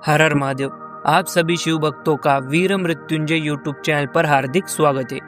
हर हर महादेव। आप सभी शिव भक्तों का वीर मृत्युंजय यूट्यूब चैनल पर हार्दिक स्वागत है।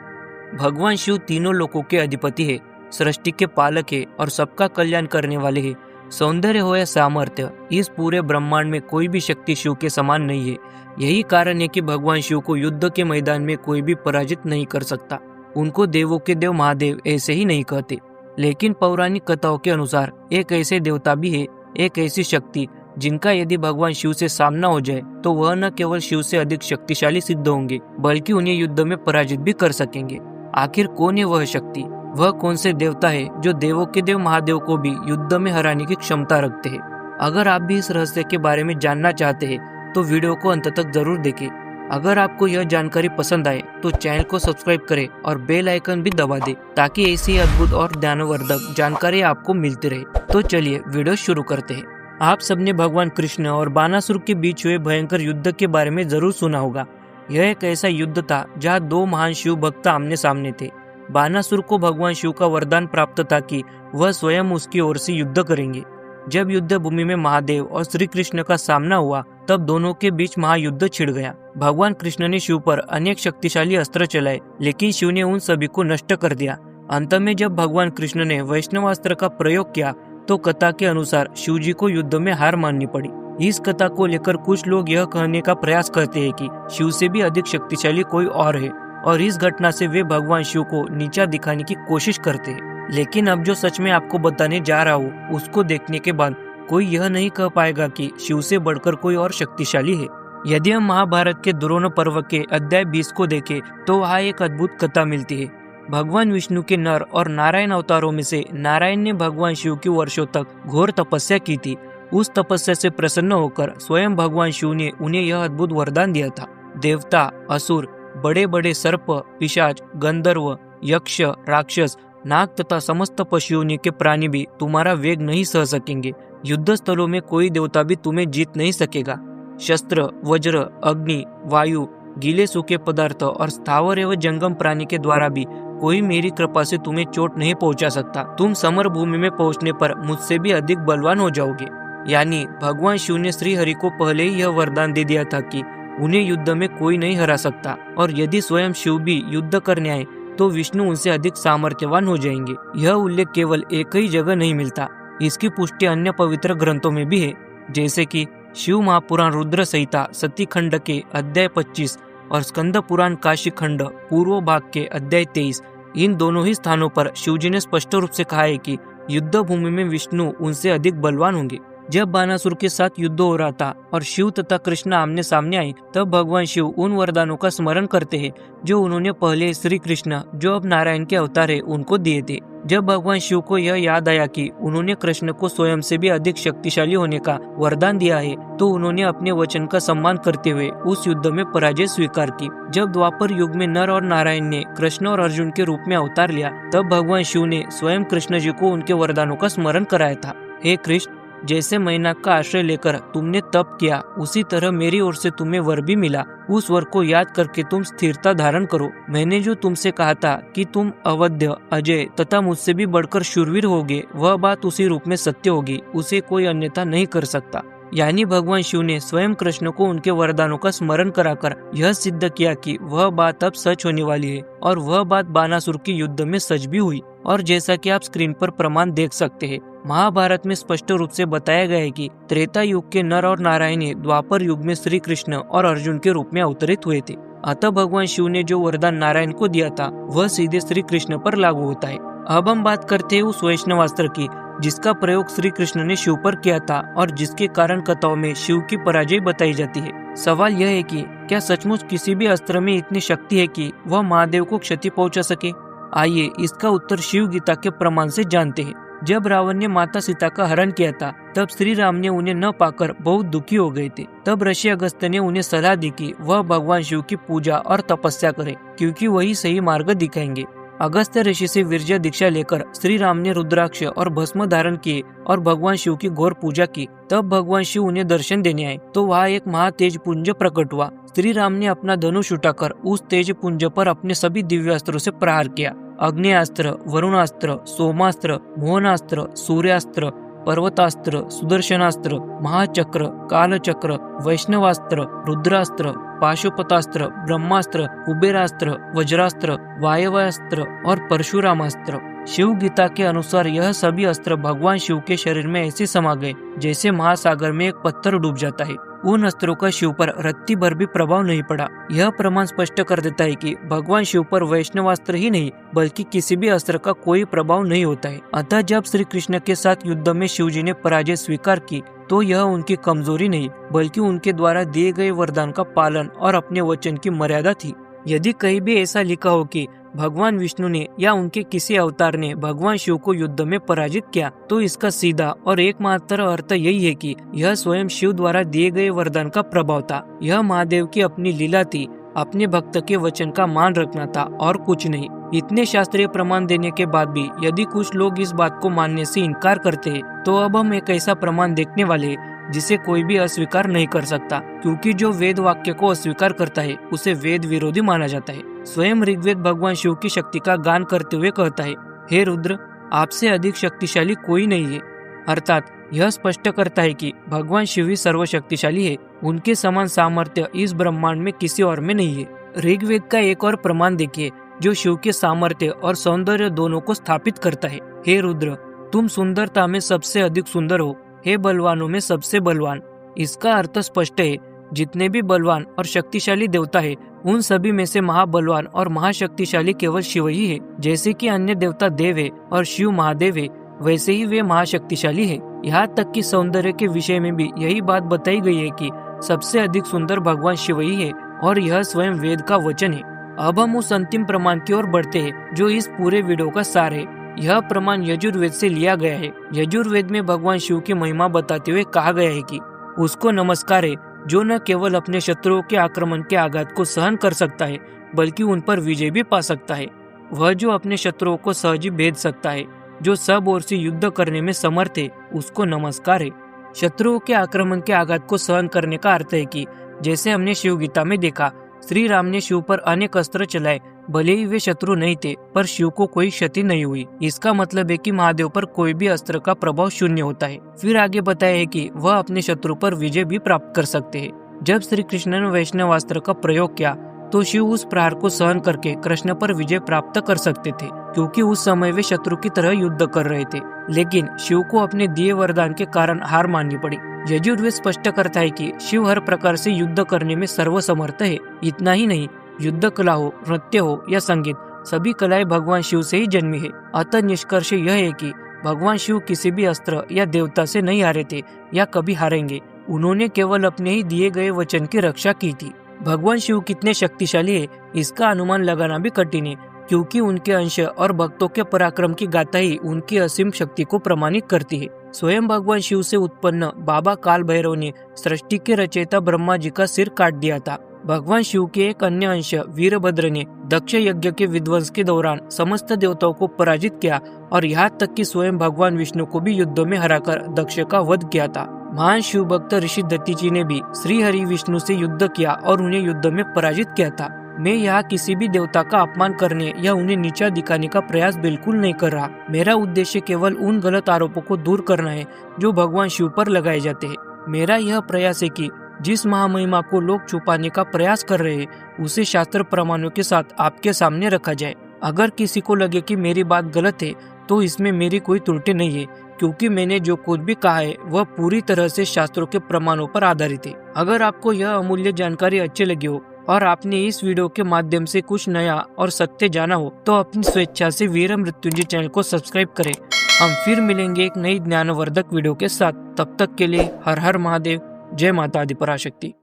भगवान शिव तीनों लोकों के अधिपति है, सृष्टि के पालक है और सबका कल्याण करने वाले है। सौंदर्य हो या सामर्थ्य, इस पूरे ब्रह्मांड में कोई भी शक्ति शिव के समान नहीं है। यही कारण है कि भगवान शिव को युद्ध के मैदान में कोई भी पराजित नहीं कर सकता। उनको देवों के देव महादेव ऐसे ही नहीं कहते, लेकिन पौराणिक कथाओं के अनुसार एक ऐसे देवता भी है, एक ऐसी शक्ति जिनका यदि भगवान शिव से सामना हो जाए तो वह न केवल शिव से अधिक शक्तिशाली सिद्ध होंगे, बल्कि उन्हें युद्ध में पराजित भी कर सकेंगे। आखिर कौन है वह शक्ति? वह कौन से देवता है जो देवों के देव महादेव को भी युद्ध में हराने की क्षमता रखते हैं? अगर आप भी इस रहस्य के बारे में जानना चाहते हैं तो वीडियो को अंत तक जरूर देखें। अगर आपको यह जानकारी पसंद आए तो चैनल को सब्सक्राइब करें और बेल आइकन भी दबा दें, ताकि ऐसी अद्भुत और ज्ञानवर्धक जानकारी आपको मिलती रहे। तो चलिए वीडियो शुरू करते हैं। आप सबने भगवान कृष्ण और बानासुर के बीच हुए भयंकर युद्ध के बारे में जरूर सुना होगा। यह एक ऐसा युद्ध था जहां दो महान शिव भक्त आमने सामने थे। बानासुर को भगवान शिव का वरदान प्राप्त था कि वह स्वयं उसकी ओर से युद्ध करेंगे। जब युद्ध भूमि में महादेव और श्री कृष्ण का सामना हुआ, तब दोनों के बीच महायुद्ध छिड़ गया। भगवान कृष्ण ने शिव पर अनेक शक्तिशाली अस्त्र चलाए, लेकिन शिव ने उन सभी को नष्ट कर दिया। अंत में जब भगवान कृष्ण ने वैष्णवास्त्र का प्रयोग किया तो कथा के अनुसार शिव जी को युद्ध में हार माननी पड़ी। इस कथा को लेकर कुछ लोग यह कहने का प्रयास करते हैं कि शिव से भी अधिक शक्तिशाली कोई और है, और इस घटना से वे भगवान शिव को नीचा दिखाने की कोशिश करते हैं। लेकिन अब जो सच में आपको बताने जा रहा हूँ, उसको देखने के बाद कोई यह नहीं कह पाएगा कि शिव से बढ़कर कोई और शक्तिशाली है। यदि हम महाभारत के द्रोण पर्व के अध्याय 20 को देखें तो वहाँ एक अद्भुत कथा मिलती है। भगवान विष्णु के नर और नारायण अवतारों में से नारायण ने भगवान शिव की वर्षों तक घोर तपस्या की थी। उस तपस्या से प्रसन्न होकर स्वयं भगवान शिव ने उन्हें यह अद्भुत वरदान दिया था। देवता, असुर, बड़े बड़े सर्प, पिशाच, गंधर्व, यक्ष, राक्षस, नाग तथा समस्त पशुओं के प्राणी भी तुम्हारा वेग नहीं सह सकेंगे। युद्ध स्थलों में कोई देवता भी तुम्हें जीत नहीं सकेगा। शस्त्र, वज्र, अग्नि, वायु, गीले सूखे पदार्थ और स्थावर एवं जंगम प्राणी के द्वारा भी कोई मेरी कृपा से तुम्हें चोट नहीं पहुंचा सकता। तुम समर भूमि में पहुंचने पर मुझसे भी अधिक बलवान हो जाओगे। यानी भगवान शिव ने श्री हरि को पहले ही यह वरदान दे दिया था कि उन्हें युद्ध में कोई नहीं हरा सकता, और यदि स्वयं शिव भी युद्ध करने आए तो विष्णु उनसे अधिक सामर्थ्यवान हो जाएंगे। यह उल्लेख केवल एक ही जगह नहीं मिलता, इसकी पुष्टि अन्य पवित्र ग्रंथों में भी है, जैसे कि शिव महापुराण रुद्र संहिता सती खंड के अध्याय 25 और स्कंद पुराण काशी खंड पूर्व भाग के अध्याय 23। इन दोनों ही स्थानों पर शिवजी ने स्पष्ट रूप से कहा है कि युद्ध भूमि में विष्णु उनसे अधिक बलवान होंगे। जब बानासुर के साथ युद्ध हो रहा था और शिव तथा कृष्ण आमने सामने आए, तब भगवान शिव उन वरदानों का स्मरण करते हैं जो उन्होंने पहले श्री कृष्ण, जो अब नारायण के अवतार है, उनको दिए थे। जब भगवान शिव को यह याद आया कि उन्होंने कृष्ण को स्वयं से भी अधिक शक्तिशाली होने का वरदान दिया है, तो उन्होंने अपने वचन का सम्मान करते हुए उस युद्ध में पराजय स्वीकार की। जब द्वापर युग में नर और नारायण ने कृष्ण और अर्जुन के रूप में अवतार लिया, तब भगवान शिव ने स्वयं कृष्ण जी को उनके वरदानों का स्मरण कराया था। हे कृष्ण, जैसे मैनाक का आश्रय लेकर तुमने तप किया, उसी तरह मेरी ओर से तुम्हें वर भी मिला। उस वर को याद करके तुम स्थिरता धारण करो। मैंने जो तुमसे कहा था कि तुम अवध्य, अजय तथा मुझसे भी बढ़कर शूरवीर होगे, वह बात उसी रूप में सत्य होगी, उसे कोई अन्यथा नहीं कर सकता। यानी भगवान शिव ने स्वयं कृष्ण को उनके वरदानों का स्मरण कराकर यह सिद्ध किया कि वह बात अब सच होने वाली है, और वह बात बानासुर के युद्ध में सच भी हुई। और जैसा कि आप स्क्रीन पर प्रमाण देख सकते हैं, महाभारत में स्पष्ट रूप से बताया गया है कि त्रेता युग के नर और नारायण द्वापर युग में श्री कृष्ण और अर्जुन के रूप में अवतरित हुए थे। अतः भगवान शिव ने जो वरदान नारायण को दिया था, वह सीधे श्री कृष्ण पर लागू होता है। अब हम बात करते हैं उस वैष्णवास्त्र की, जिसका प्रयोग श्री कृष्ण ने शिव पर किया था और जिसके कारण कथाओं में शिव की पराजय बताई जाती है। सवाल यह है कि क्या सचमुच किसी भी अस्त्र में इतनी शक्ति है कि वह महादेव को क्षति पहुंचा सके? आइए इसका उत्तर शिव गीता के प्रमाण से जानते हैं। जब रावण ने माता सीता का हरण किया था, तब श्री राम ने उन्हें न पाकर बहुत दुखी हो गए थे। तब ऋषि अगस्त्य ने उन्हें सलाह दी कि वह भगवान शिव की पूजा और तपस्या करें, क्योंकि वही सही मार्ग दिखाएंगे। अगस्त्य ऋषि से वीर्य दीक्षा लेकर श्री राम ने रुद्राक्ष और भस्म धारण किए और भगवान शिव की घोर पूजा की। तब भगवान शिव उन्हें दर्शन देने आए तो वहाँ एक महातेज पुंज प्रकट हुआ। श्री राम ने अपना धनुष उठाकर उस तेज पुंज पर अपने सभी दिव्यास्त्रों से प्रहार किया। अग्नियास्त्र, वरुणास्त्र, सोमास्त्र, मोहनास्त्र, सूर्यास्त्र, पर्वतास्त्र, सुदर्शनास्त्र, महाचक्र, कालचक्र, वैष्णवास्त्र, रुद्रास्त्र, पाशुपतास्त्र, ब्रह्मास्त्र, कुबेरास्त्र, वज्रास्त्र, वायव्यास्त्र और परशुरामास्त्र। शिव गीता के अनुसार यह सभी अस्त्र भगवान शिव के शरीर में ऐसे समा गए जैसे महासागर में एक पत्थर डूब जाता है। उन अस्त्रों का शिव पर रत्ती भर भी प्रभाव नहीं पड़ा। यह प्रमाण स्पष्ट कर देता है कि भगवान शिव पर वैष्णवास्त्र ही नहीं बल्कि किसी भी अस्त्र का कोई प्रभाव नहीं होता है। अतः जब श्री कृष्ण के साथ युद्ध में शिव जी ने पराजय स्वीकार की तो यह उनकी कमजोरी नहीं बल्कि उनके द्वारा दिए गए वरदान का पालन और अपने वचन की मर्यादा थी। यदि कहीं भी ऐसा लिखा हो कि भगवान विष्णु ने या उनके किसी अवतार ने भगवान शिव को युद्ध में पराजित किया तो इसका सीधा और एकमात्र अर्थ यही है कि यह स्वयं शिव द्वारा दिए गए वरदान का प्रभाव था। यह महादेव की अपनी लीला थी, अपने भक्त के वचन का मान रखना था और कुछ नहीं। इतने शास्त्रीय प्रमाण देने के बाद भी यदि कुछ लोग इस बात को मानने से इनकार करते हैं तो अब हम एक ऐसा प्रमाण देखने वाले हैं जिसे कोई भी अस्वीकार नहीं कर सकता, क्योंकि जो वेद वाक्य को अस्वीकार करता है उसे वेद विरोधी माना जाता है। स्वयं ऋग्वेद भगवान शिव की शक्ति का गान करते हुए कहता है, हे रुद्र, आपसे अधिक शक्तिशाली कोई नहीं है। अर्थात यह स्पष्ट करता है कि भगवान शिव ही सर्वशक्तिशाली है। उनके समान सामर्थ्य इस ब्रह्मांड में किसी और में नहीं है। ऋग्वेद का एक और प्रमाण देखिए जो शिव के सामर्थ्य और सौंदर्य दोनों को स्थापित करता है। हे रुद्र, तुम सुंदरता में सबसे अधिक सुंदर हो, हे बलवानों में सबसे बलवान। इसका अर्थ स्पष्ट है, जितने भी बलवान और शक्तिशाली देवता है उन सभी में से महाबलवान और महाशक्तिशाली केवल शिव ही है। जैसे कि अन्य देवता देव है और शिव महादेव है, वैसे ही वे महाशक्तिशाली है। यहाँ तक कि सौंदर्य के विषय में भी यही बात बताई गई है कि सबसे अधिक सुंदर भगवान शिव ही है और यह स्वयं वेद का वचन है। अब हम उस अंतिम प्रमाण की ओर बढ़ते हैं जो इस पूरे वीडियो का सार है। यह प्रमाण यजुर्वेद से लिया गया है। यजुर्वेद में भगवान शिव की महिमा बताते हुए कहा गया है कि उसको नमस्कार है जो न केवल अपने शत्रुओं के आक्रमण के आघात को सहन कर सकता है बल्कि उन पर विजय भी पा सकता है। वह जो अपने शत्रुओं को सहज ही भेद सकता है, जो सब ओर से युद्ध करने में समर्थ है, उसको नमस्कार है। शत्रुओं के आक्रमण के आघात को सहन करने का अर्थ है कि जैसे हमने शिव गीता में देखा, श्री राम ने शिव पर अनेक अस्त्र चलाए, भले ही वे शत्रु नहीं थे पर शिव को कोई क्षति नहीं हुई। इसका मतलब है कि महादेव पर कोई भी अस्त्र का प्रभाव शून्य होता है। फिर आगे बताया है कि वह अपने शत्रु पर विजय भी प्राप्त कर सकते हैं। जब श्री कृष्ण ने वैष्णवास्त्र का प्रयोग किया तो शिव उस प्रहार को सहन करके कृष्ण पर विजय प्राप्त कर सकते थे, क्योंकि उस समय वे शत्रु की तरह युद्ध कर रहे थे। लेकिन शिव को अपने दिए वरदान के कारण हार माननी पड़ी। यजुर्वेद स्पष्ट करता है कि शिव हर प्रकार से युद्ध करने में सर्वसमर्थ है। इतना ही नहीं, युद्ध कला हो, नृत्य हो या संगीत, सभी कलाएं भगवान शिव से ही जन्मी है। अतः निष्कर्ष यह है कि भगवान शिव किसी भी अस्त्र या देवता से नहीं हारे थे या कभी हारेंगे। उन्होंने केवल अपने ही दिए गए वचन की रक्षा की थी। भगवान शिव कितने शक्तिशाली है इसका अनुमान लगाना भी कठिन है, क्योंकि उनके अंश और भक्तों के पराक्रम की गाथा ही उनकी असीम शक्ति को प्रमाणित करती है। स्वयं भगवान शिव से उत्पन्न बाबा काल भैरव ने सृष्टि के रचयिता ब्रह्मा जी का सिर काट दिया था। भगवान शिव के एक अन्य अंश वीरभद्र ने दक्ष यज्ञ के विध्वंस के दौरान समस्त देवताओं को पराजित किया और यहाँ तक कि स्वयं भगवान विष्णु को भी युद्ध में हराकर दक्ष का वध किया था। महान शिव भक्त ऋषि दत्तीजी ने भी श्री हरि विष्णु से युद्ध किया और उन्हें युद्ध में पराजित किया था। मैं यहाँ किसी भी देवता का अपमान करने या उन्हें नीचा दिखाने का प्रयास बिल्कुल नहीं कर रहा। मेरा उद्देश्य केवल उन गलत आरोपों को दूर करना है जो भगवान शिव पर लगाए जाते हैं। मेरा यह प्रयास है कि जिस महामहिमा को लोग छुपाने का प्रयास कर रहे हैं उसे शास्त्र प्रमाणों के साथ आपके सामने रखा जाए। अगर किसी को लगे कि मेरी बात गलत है तो इसमें मेरी कोई त्रुटि नहीं है, क्योंकि मैंने जो कुछ भी कहा है वह पूरी तरह से शास्त्रों के प्रमाणों पर आधारित है। अगर आपको यह अमूल्य जानकारी अच्छी लगी हो और आपने इस वीडियो के माध्यम से कुछ नया और सत्य जाना हो तो अपनी स्वेच्छा से वीर मृत्युंजय चैनल को सब्सक्राइब करें। हम फिर मिलेंगे एक नई ज्ञानवर्धक वीडियो के साथ। तब तक के लिए हर हर महादेव, जय माता आदि पराशक्ति।